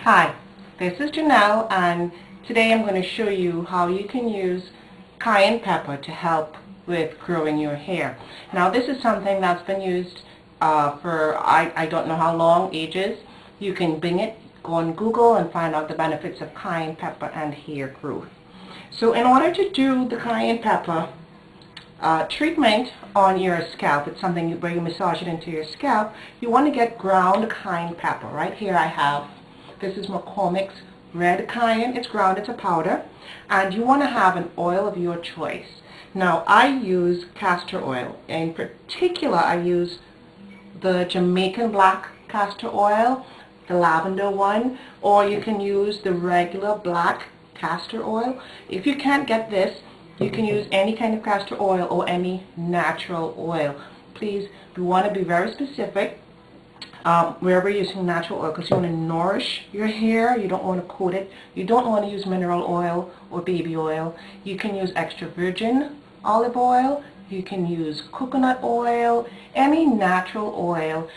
Hi, this is Janelle, and today I'm going to show you how you can use cayenne pepper to help with growing your hair. Now this is something that's been used for I don't know how long, ages. You can bing it, go on Google and find out the benefits of cayenne pepper and hair growth. So in order to do the cayenne pepper treatment on your scalp, it's something where you massage it into your scalp, you want to get ground cayenne pepper. Right here I have, this is McCormick's red cayenne. It's ground, it's a powder, and you want to have an oil of your choice. Now I use castor oil. In particular I use the Jamaican black castor oil, the lavender one, or you can use the regular black castor oil. If you can't get this, you can use any kind of castor oil or any natural oil. Please, you want to be very specific wherever you're using natural oil, because you want to nourish your hair. You don't want to coat it. You don't want to use mineral oil or baby oil. You can use extra virgin olive oil. You can use coconut oil, any natural oil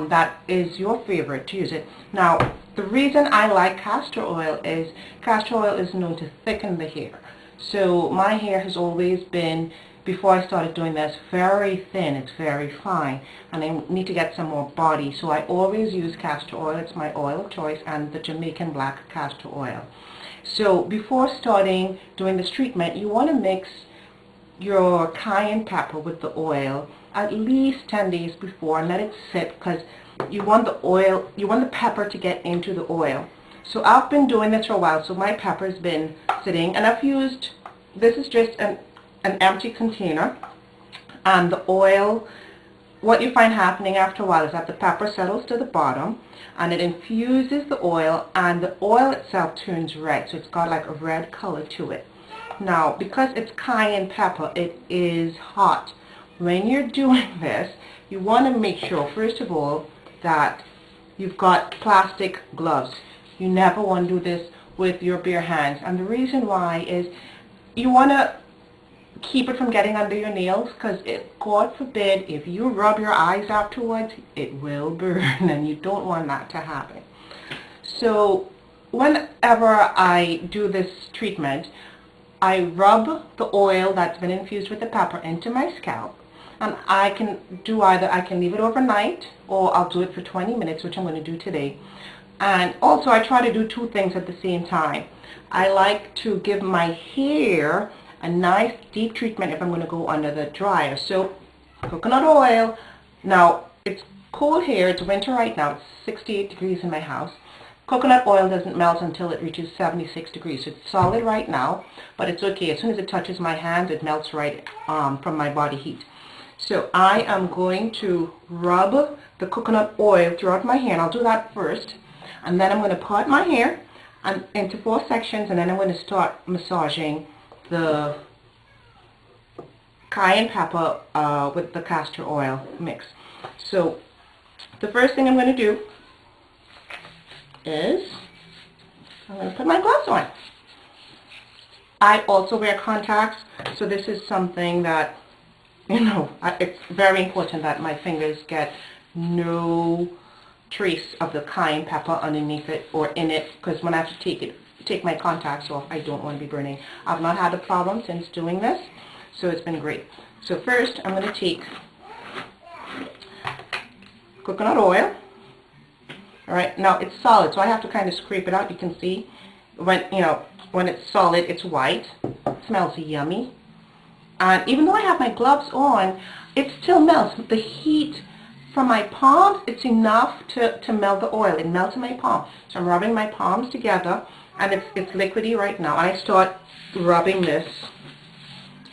that is your favorite to use it. Now, the reason I like castor oil is known to thicken the hair. So my hair has always been, before I started doing this, very thin. It's very fine, and I need to get some more body. So I always use castor oil. It's my oil of choice, and the Jamaican black castor oil. So before starting doing this treatment, you want to mix your cayenne pepper with the oil at least 10 days before and let it sit, because you want the oil, you want the pepper to get into the oil. So I've been doing this for a while, so my pepper's been sitting, and I've used, this is just an empty container, and the oil, what you find happening after a while is that the pepper settles to the bottom and it infuses the oil, and the oil itself turns red, so it's got like a red color to it. Now because it's cayenne pepper, it is hot. When you're doing this, you want to make sure first of all that you've got plastic gloves. You never want to do this with your bare hands, and the reason why is you want to keep it from getting under your nails, because God forbid, if you rub your eyes afterwards, it will burn, and you don't want that to happen. So whenever I do this treatment, I rub the oil that's been infused with the pepper into my scalp, and I can do either, I can leave it overnight, or I'll do it for 20 minutes, which I'm going to do today. And also I try to do two things at the same time. I like to give my hair a nice deep treatment if I'm going to go under the dryer. So coconut oil, now it's cold here, it's winter right now, it's 68 degrees in my house. Coconut oil doesn't melt until it reaches 76 degrees, so it's solid right now, but it's okay. As soon as it touches my hands, it melts right from my body heat. So I am going to rub the coconut oil throughout my hair, and I'll do that first. And then I'm going to part my hair into 4 sections, and then I'm going to start massaging the cayenne pepper with the castor oil mix. So the first thing I'm going to do is I'm going to put my gloves on. I also wear contacts, so this is something that, you know, it's very important that my fingers get no trace of the cayenne pepper underneath it or in it, because when I have to take my contacts off, I don't want to be burning. I've not had a problem since doing this, so it's been great. So first I'm going to take coconut oil. Alright, now it's solid, so I have to kind of scrape it out. You can see when, you know, when it's solid, it's white. It smells yummy. And even though I have my gloves on, it still melts. The heat from my palms, it's enough to melt the oil. It melts in my palm. So I'm rubbing my palms together, and it's liquidy right now. I start rubbing this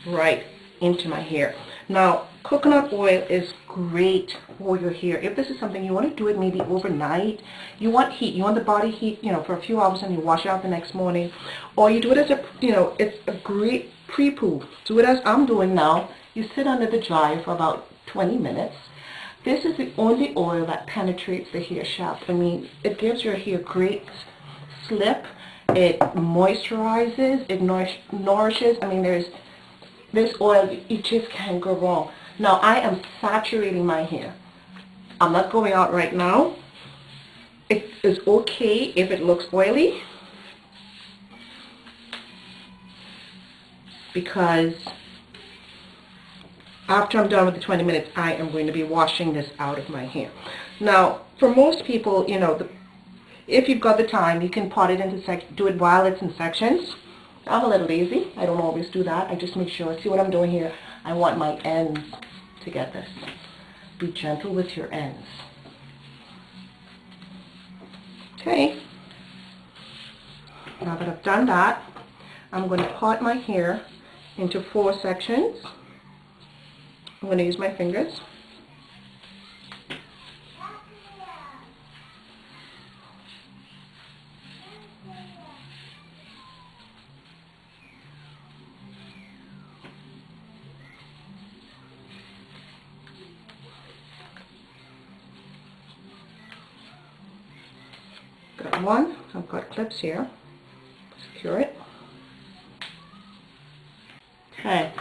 right into my hair. Now, coconut oil is great for your hair. If this is something you want to do it maybe overnight, you want heat, you want the body heat, you know, for a few hours, and you wash it out the next morning, or you do it as a, you know, it's a great pre-poo. Do it as I'm doing now. You sit under the dryer for about 20 minutes. This is the only oil that penetrates the hair shaft. I mean, it gives your hair great slip. It moisturizes, it nourishes. I mean, this oil, you just can't go wrong. Now I am saturating my hair. I'm not going out right now. it is okay if it looks oily, because after I'm done with the 20 minutes, I am going to be washing this out of my hair. Now, for most people, you know, if you've got the time, you can pot it into do it while it's in sections. I'm a little lazy. I don't always do that. I just make sure. See what I'm doing here? I want my ends to get this. Be gentle with your ends. Okay. Now that I've done that, I'm going to pot my hair into 4 sections. I'm going to use my fingers. Got one. I've got clips here. Secure it. Okay.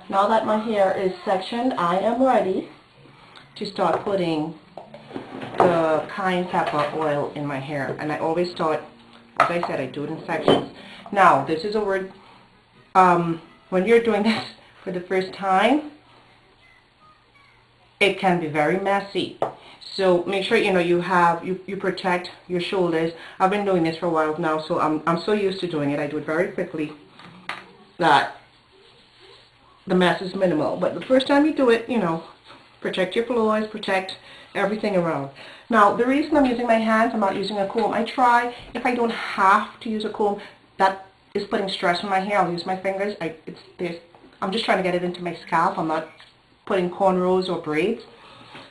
Now that my hair is sectioned, I am ready to start putting the cayenne pepper oil in my hair. And I always start, as I said, I do it in sections. Now, this is a word, when you're doing this for the first time, it can be very messy. So make sure you protect your shoulders. I've been doing this for a while now, so I'm so used to doing it. I do it very quickly that the mess is minimal. But the first time you do it, protect your floors, protect everything around. Now, the reason I'm using my hands, I'm not using a comb. I try, if I don't have to use a comb, that is putting stress on my hair, I'll use my fingers. I'm just trying to get it into my scalp. I'm not putting cornrows or braids.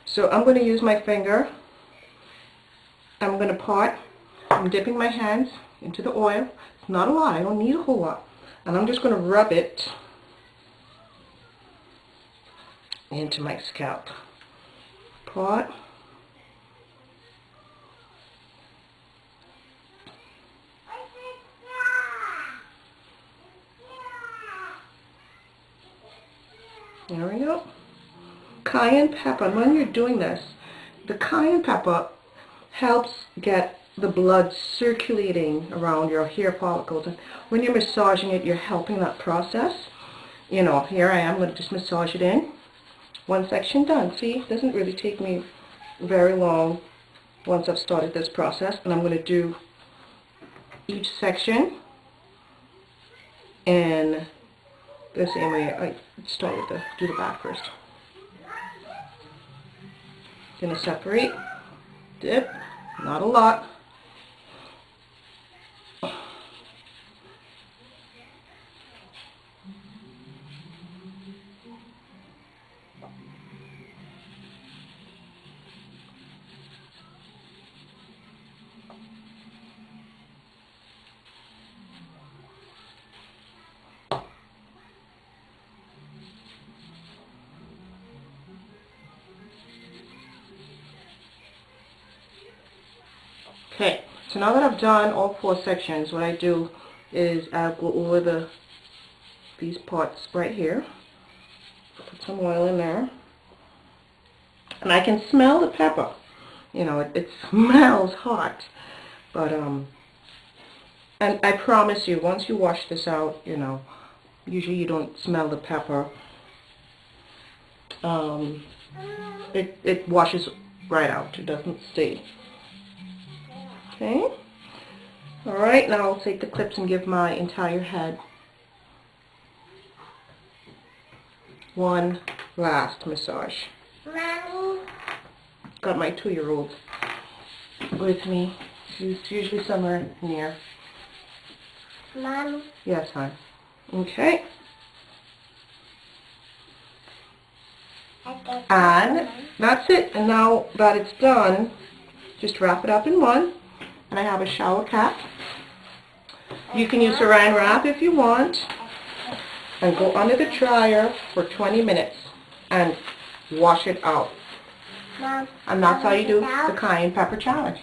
So I'm going to use my finger. I'm going to pot. I'm dipping my hands into the oil. It's not a lot. I don't need a whole lot. And I'm just going to rub it into my scalp. Pot. There we go. Cayenne pepper. And when you're doing this, the cayenne pepper helps get the blood circulating around your hair follicles. And when you're massaging it, you're helping that process. Here I am going to just massage it in. One section done. See, it doesn't really take me very long once I've started this process. And I'm going to do each section in the same way. I start with do the back first. Going to separate, dip, not a lot. Okay, so now that I've done all 4 sections, what I do is I'll go over these parts right here. Put some oil in there. And I can smell the pepper. It smells hot. But, and I promise you, once you wash this out, usually you don't smell the pepper. It washes right out. It doesn't stay. Okay. Alright, now I'll take the clips and give my entire head one last massage. Mommy. Got my 2-year-old with me. She's usually somewhere near. Mommy. Yes, hon. Okay. And that's it. And now that it's done, just wrap it up in one. And I have a shower cap. You can use saran wrap if you want. And go under the dryer for 20 minutes and wash it out. Mom, And that's how you do the cayenne pepper challenge.